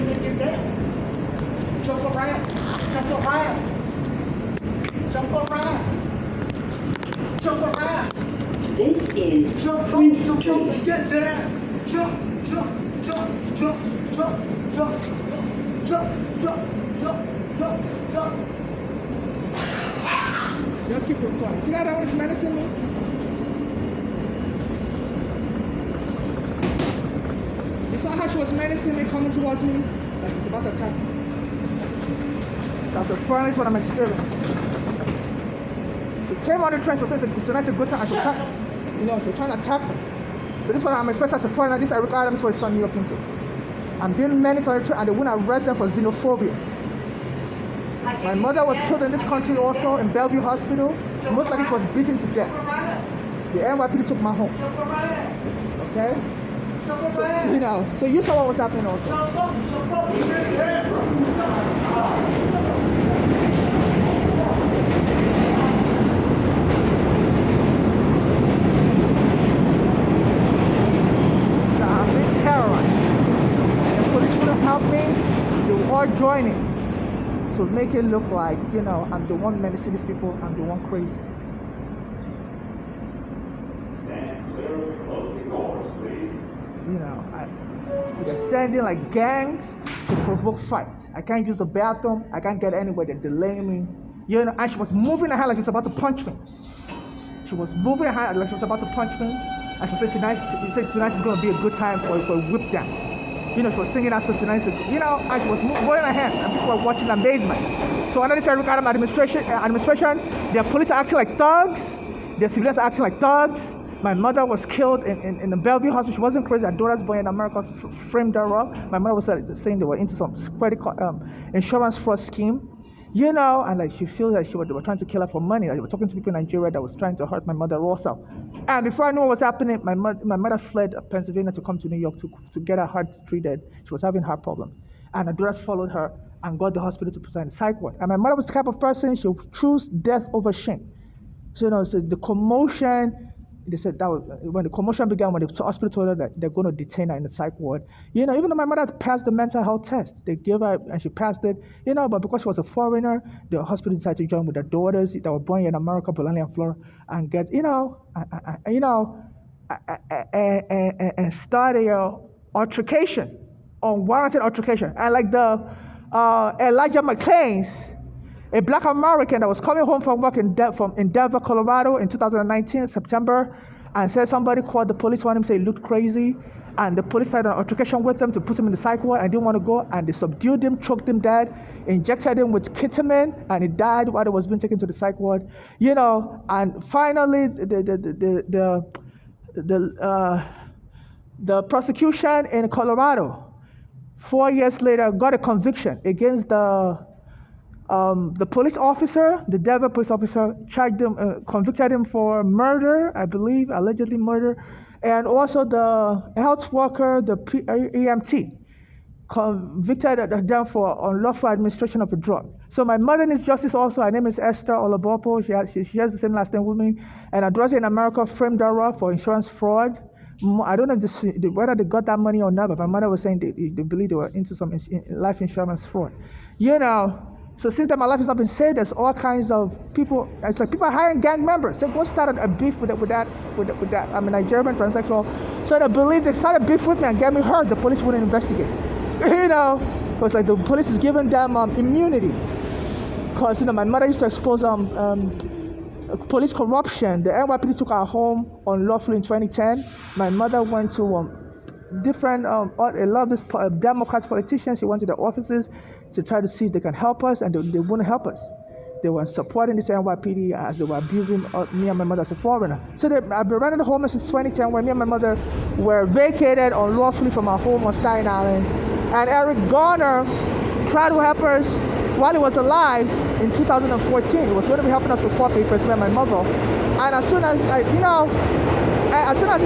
and get down. Jump around. Jump around. Jump around. Jump around. This is Jump, Prince jump, jump, Street. get down. Jump, jump, jump, jump, jump, jump, jump, jump, jump, jump, jump. Just keep it quiet. See that one is menacing me? You saw how she was menacing me, coming towards me? Like she was about to attack me. That's the furnace what I'm experiencing. She came on the trench, but said tonight's a good time. She was trying, she was trying to attack me. So this one I'm expressing as a foreigner. This Eric Adams was turning me up into. I'm being menaced on the train, and they wouldn't arrest them for xenophobia. My mother was killed in this country also in Bellevue Hospital. Most likely she was beaten to death. The NYPD took my home. Okay? So you saw what was happening also. So I'm being terrorized. The police wouldn't help me. They were all joining to make it look like, I'm the one menacing these people, I'm the one crazy. Stand clear of closing doors, please. So they're sending like gangs to provoke fights. I can't use the bathroom, I can't get anywhere, they're delaying me. And she was moving her hand like she was about to punch me. She was moving her hand like she was about to punch me. And she said tonight is going to be a good time for a whip dance. She was singing that song tonight. And she was moving her hand, and people were watching in amazement. So under this Eric Adams administration, their police are acting like thugs. Their civilians are acting like thugs. My mother was killed in the Bellevue Hospital. She wasn't crazy. Her daughter's boy in America framed her up. My mother was saying they were into some credit insurance fraud scheme. And like she feels like they were trying to kill her for money. Like, they were talking to people in Nigeria that was trying to hurt my mother also. And before I knew what was happening, my mother fled Pennsylvania to come to New York to get her heart treated. She was having heart problems. And her daughters followed her and got the hospital to put her in the psych ward. And my mother was the type of person, she would choose death over shame. So, so the commotion, they said that was when the commotion began, when the hospital told her that they're going to detain her in the psych ward. Even though my mother had passed the mental health test, they gave her, and she passed it, but because she was a foreigner, the hospital decided to join with their daughters that were born in America, Bologna and Florida, and get, and start a altercation, unwarranted altercation. And like the Elijah McClain's, a black American that was coming home from work in Denver, Colorado in 2019, September, and said somebody called the police on him, said he looked crazy, and the police started an altercation with him to put him in the psych ward and didn't want to go, and they subdued him, choked him dead, injected him with ketamine, and he died while he was being taken to the psych ward. And finally the prosecution in Colorado, 4 years later, got a conviction against the police officer, the Denver police officer, charged him, convicted him for murder, I believe, allegedly murder, and also the health worker, the EMT, convicted them for unlawful administration of a drug. So my mother needs justice also. Her name is Esther Olabopo. She has the same last name with me, and her daughter in America framed her up for insurance fraud. I don't know whether they got that money or not, but my mother was saying they believe they were into some life insurance fraud. So since that my life has not been saved, there's all kinds of people. It's like people are hiring gang members. They go start a beef with that. I'm a Nigerian transsexual. So they believe they started beef with me and get me hurt. The police wouldn't investigate. It's like the police is giving them immunity. Because my mother used to expose police corruption. The NYPD took her home unlawfully in 2010. My mother went to different a lot of these Democrats politicians. She went to their offices to try to see if they can help us, and they wouldn't help us. They were supporting this NYPD as they were abusing me and my mother as a foreigner. So I've been running the home since 2010, when me and my mother were vacated unlawfully from our home on Staten Island. And Eric Garner tried to help us while he was alive in 2014. He was going to be helping us with court papers, me and my mother. And as soon as he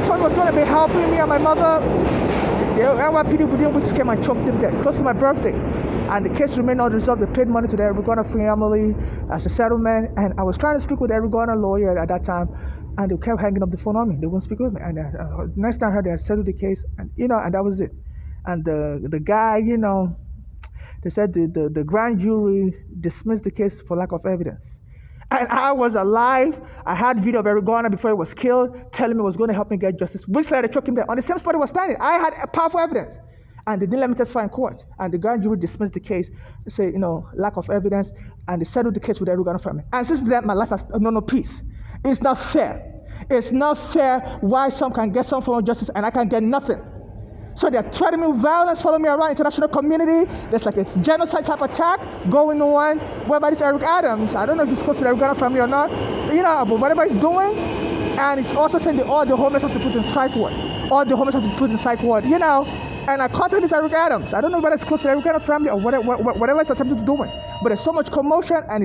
told me he was going to be helping me and my mother, the NYPD within weeks came and choked him dead, close to my birthday. And the case remained unresolved. They paid money to the Eric Garner family as a settlement. And I was trying to speak with the Eric Garner lawyer at that time, and they kept hanging up the phone on me. They wouldn't speak with me. And next time I heard they had settled the case, and and that was it. And the guy, They said the grand jury dismissed the case for lack of evidence. And I was alive. I had video of Eric Garner before he was killed, telling me he was going to help me get justice. Weeks later, they took him there. On the same spot he was standing, I had powerful evidence. And they didn't let me testify in court. And the grand jury dismissed the case, say, lack of evidence, and they settled the case with Eric Garner family. And since then, my life has known no peace. It's not fair. It's not fair why some can get some form of justice and I can get nothing. So they're threatening me with violence, following me around international community. There's like a genocide type attack going on. Whereby this Eric Adams, I don't know if he's close to the Eric Garner family or not, but whatever he's doing, and he's also saying all the homeless have to put in psych ward. All the homeless have to put in psych ward, And I contacted this Eric Adams. I don't know whether it's close to the Eric Adams family or whatever it's attempting to do. But there's so much commotion, and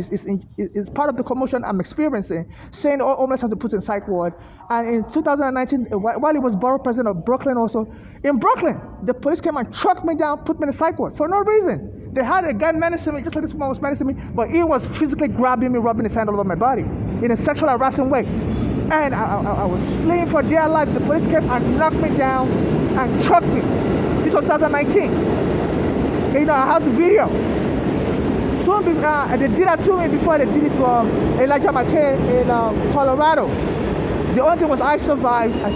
it's part of the commotion I'm experiencing, saying all homeless have to put in psych ward. And in 2019, while he was borough president of Brooklyn also, in Brooklyn, the police came and trucked me down, put me in a psych ward for no reason. They had a gun menacing me, just like this woman was menacing me, but he was physically grabbing me, rubbing his hand all over my body in a sexual harassing way. And I was fleeing for dear life. The police came and knocked me down and trucked me. This was 2019. I have the video. Soon, they did that to me before they did it to Elijah McCain in Colorado. The only thing was I survived. I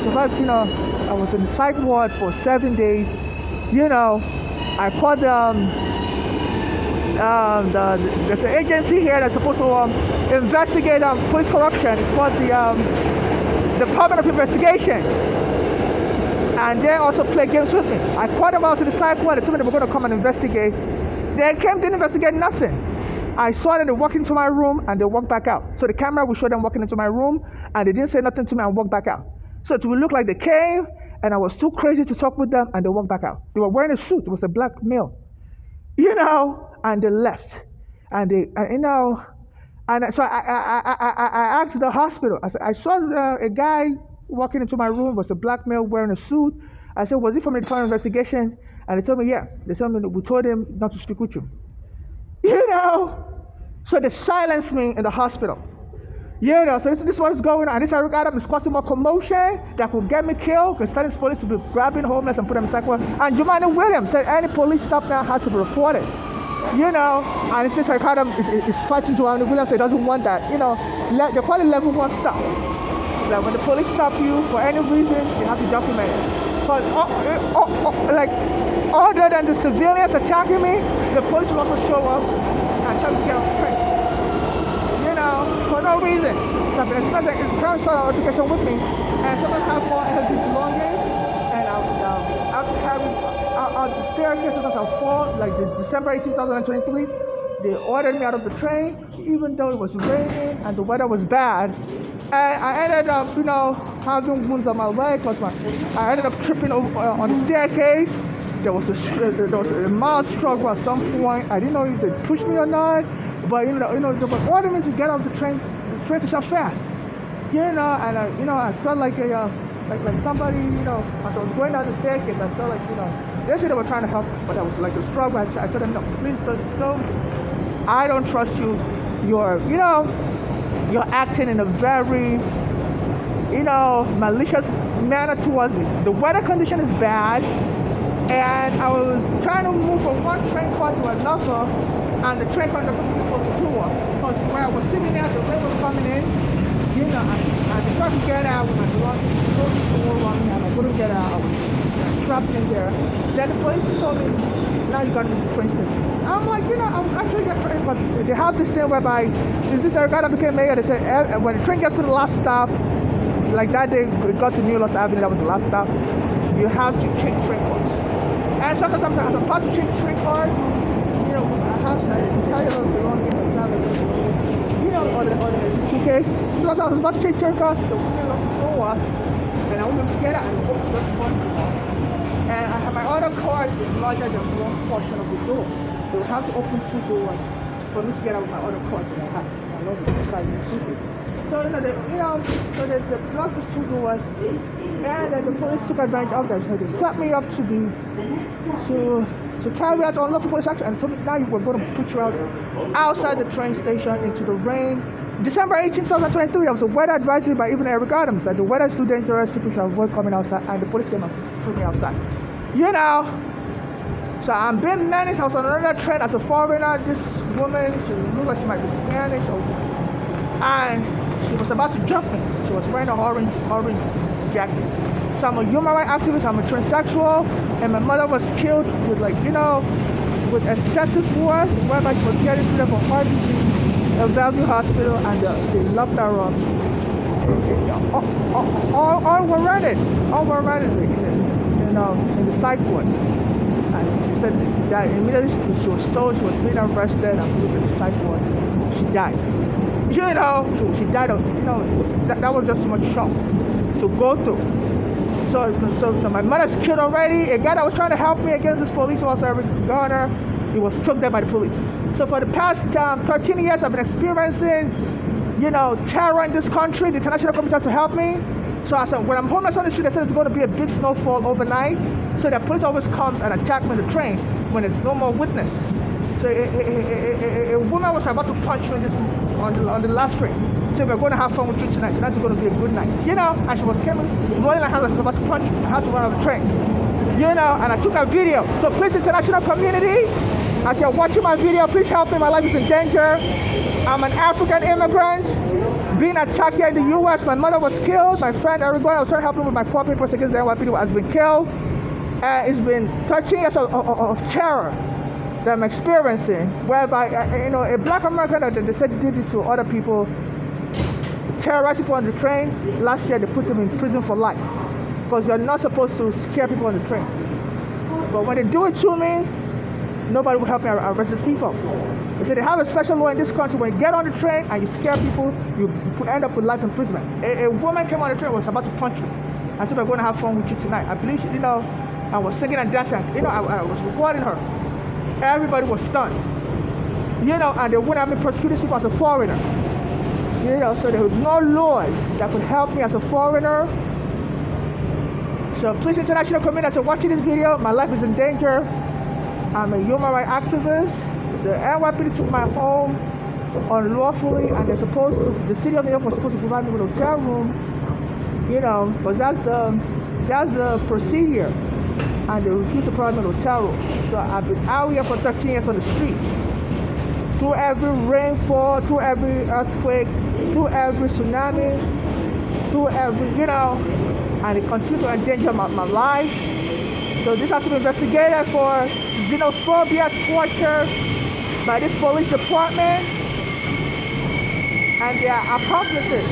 was in the psych ward for 7 days. I called there's an agency here that's supposed to investigate police corruption. It's called the Department of Investigation. And they also play games with me. I called them out to the psych ward. They told me they were going to come and investigate. They came, didn't investigate nothing. I saw them, they walked into my room and they walked back out. So the camera will show them walking into my room and they didn't say nothing to me and walked back out. So it would look like they came and I was too crazy to talk with them and they walked back out. They were wearing a suit. It was a black male. And they left. And so I asked the hospital. I saw a guy walking into my room. It was a black male wearing a suit. I said, was he from the Department of Investigation? And they told me, yeah. They told me, we told him not to speak with you. So they silenced me in the hospital. So this is what is going on. This Eric Adams is causing more commotion that could get me killed because telling police to be grabbing homeless and put them in psych ward. And Jumaane Williams said any police stop now has to be reported. And if this Eric Adams is fighting Jumaane Williams, so he doesn't want that. They call it level 1 stop. Like when the police stop you for any reason, you have to document it. But other than the civilians attacking me, the police will also show up and try to get off the train. For no reason. So especially trying to start an altercation with me, and someone have more heavy belongings, and I have to carry out the staircase because I'll fall, like December 18, 2023. They ordered me out of the train, even though it was raining and the weather was bad. And I ended up, having wounds on my leg because I ended up tripping over on the staircase. There was a mild struggle at some point. I didn't know if they pushed me or not. But they were ordering me to get off the train station fast. And I felt like like somebody, as I was going down the staircase, I felt like, they said they were trying to help, but I was like a struggle. I told them, no, please don't. I don't trust you. You're acting in a very, malicious manner towards me. The weather condition is bad, and I was trying to move from one train car to another. And the train conductor took me close to the door because where I was sitting there, the rain was coming in, and I tried to get out with my belongings, closed the door on me, and I couldn't get out. I was trapped in there. Then the police told me, now you got to the train station. I'm like, I was actually getting trained, but they have this thing whereby, since this Eric Adams became mayor, they said when the train gets to the last stop, like that day, it got to New Los Avenue, that was the last stop, you have to change train cars. And sometimes I'm about to change train cars, I carry a lot of belongings, or the suitcase. So I was about to change train cars, the woman locked the door, and I went together and opened just one door. And I had my other car is larger than one portion of the door. They would have to open 2 doors for me to get out with my other car that I had. I love it, inside the suitcase. So they blocked the 2 doors, and then the police took advantage of that. So they set me up to carry out unlawful police action and told me now we're going to put you outside the train station into the rain. December 18, 2023, there was a weather advisory by even Eric Adams that the weather is too dangerous, people should avoid coming outside, and the police came and threw me outside. So I'm being managed. I was on another train as a foreigner. This woman, she looked like she might be Spanish, and she was about to jump me. She was wearing a orange jacket. So I'm a human rights activist. I'm a transsexual, and my mother was killed with with excessive force, whereby she was getting treated for heart disease at Bellevue Hospital, and they locked her up. All were rented in the psych ward. And they said that immediately she was told she was being arrested and put in the psych ward. She died. She died of, that was just too much shock to go through. So my mother's killed already. A guy that was trying to help me against this police officer, Eric Garner, he was struck dead by the police. So for the past 13 years, I've been experiencing, terror in this country. The international community has to help me. So I said, when I'm homeless on the street, they said it's going to be a big snowfall overnight. So the police always comes and attack me on the train when there's no more witness. So a woman was about to punch me on the last train. So we're going to have fun with you tonight. Tonight's going to be a good night. And she was coming, rolling her hands like she was about to punch me. I had to run out of the train. And I took a video. So please, international community, as you're watching my video, please help me. My life is in danger. I'm an African immigrant being attacked here in the U.S. My mother was killed. My friend Eric Garner, I was trying to help him with my court papers against the NYPD, has been killed. It's been 13 years of terror that I'm experiencing, whereby, a black American that they said did it to other people, terrorized people on the train. Last year, they put him in prison for life because you're not supposed to scare people on the train. But when they do it to me, nobody will help me arrest these people. They say they have a special law in this country. When you get on the train and you scare people, you end up with life imprisonment. A woman came on the train and was about to punch me. I said, we're going to have fun with you tonight. I believe, I was singing and dancing. I was recording her. Everybody was stunned. And they wouldn't have me prosecute these people as a foreigner. So there were no laws that could help me as a foreigner. So please, international community, as you're watching this video, my life is in danger. I'm a human rights activist. The NYPD took my home unlawfully, and the city of New York was supposed to provide me with a hotel room, but that's the procedure, and they refused to provide me with a hotel room. So I've been out here for 13 years on the street, through every rainfall, through every earthquake, through every tsunami, through every, and it continues to endanger my life. So this has to be investigated for xenophobia, torture by this police department and their accomplices.